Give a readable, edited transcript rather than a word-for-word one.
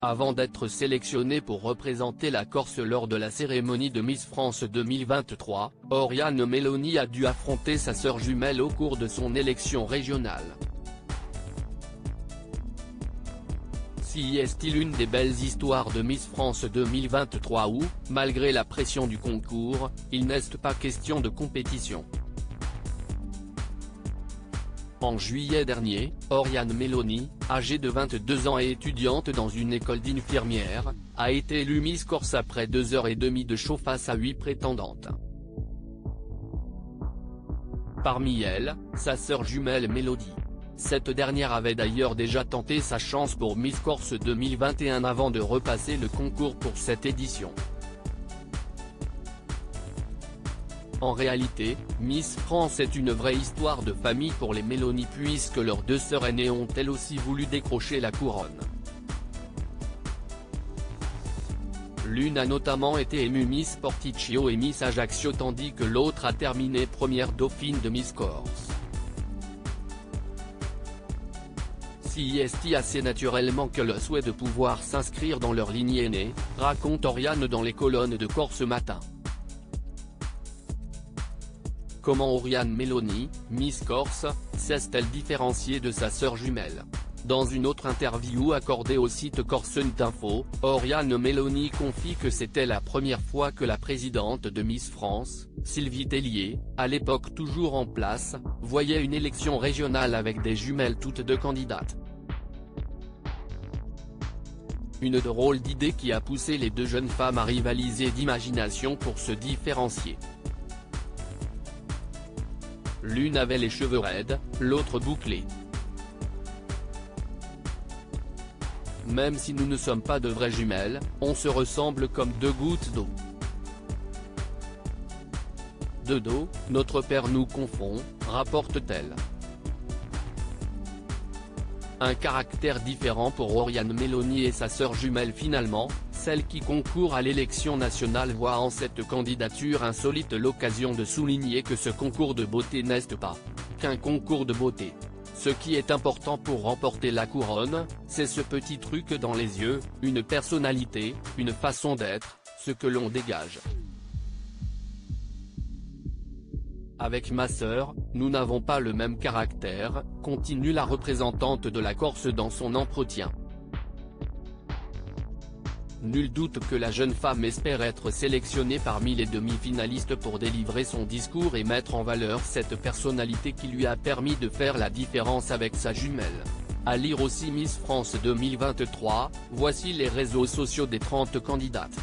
Avant d'être sélectionnée pour représenter la Corse lors de la cérémonie de Miss France 2023, Oriane Meloni a dû affronter sa sœur jumelle au cours de son élection régionale. Si est-il une des belles histoires de Miss France 2023 où, malgré la pression du concours, il n'est pas question de compétition. En juillet dernier, Oriane Meloni, âgée de 22 ans et étudiante dans une école d'infirmière, a été élue Miss Corse après 2h30 de show face à 8 prétendantes. Parmi elles, sa sœur jumelle Mélodie. Cette dernière avait d'ailleurs déjà tenté sa chance pour Miss Corse 2021 avant de repasser le concours pour cette édition. En réalité, Miss France est une vraie histoire de famille pour les Meloni puisque leurs deux sœurs aînées ont elles aussi voulu décrocher la couronne. L'une a notamment été élue Miss Porticcio et Miss Ajaccio tandis que l'autre a terminé première dauphine de Miss Corse. Si est assez naturellement que le souhait de pouvoir s'inscrire dans leur lignée aînée, raconte Oriane dans les colonnes de Corse Matin. Comment Oriane Meloni, Miss Corse, s'est-elle différenciée de sa sœur jumelle? Dans une autre interview accordée au site Corse.info, Oriane Meloni confie que c'était la première fois que la présidente de Miss France, Sylvie Tellier, à l'époque toujours en place, voyait une élection régionale avec des jumelles toutes deux candidates. Une drôle d'idée qui a poussé les deux jeunes femmes à rivaliser d'imagination pour se différencier. L'une avait les cheveux raides, l'autre bouclés. Même si nous ne sommes pas de vraies jumelles, on se ressemble comme deux gouttes d'eau. De dos, notre père nous confond, rapporte-t-elle. Un caractère différent pour Oriane Meloni et sa sœur jumelle finalement, celle qui concourt à l'élection nationale voit en cette candidature insolite l'occasion de souligner que ce concours de beauté n'est pas qu'un concours de beauté. Ce qui est important pour remporter la couronne, c'est ce petit truc dans les yeux, une personnalité, une façon d'être, ce que l'on dégage. Avec ma sœur, nous n'avons pas le même caractère, continue la représentante de la Corse dans son entretien. Nul doute que la jeune femme espère être sélectionnée parmi les demi-finalistes pour délivrer son discours et mettre en valeur cette personnalité qui lui a permis de faire la différence avec sa jumelle. À lire aussi Miss France 2023, voici les réseaux sociaux des 30 candidates.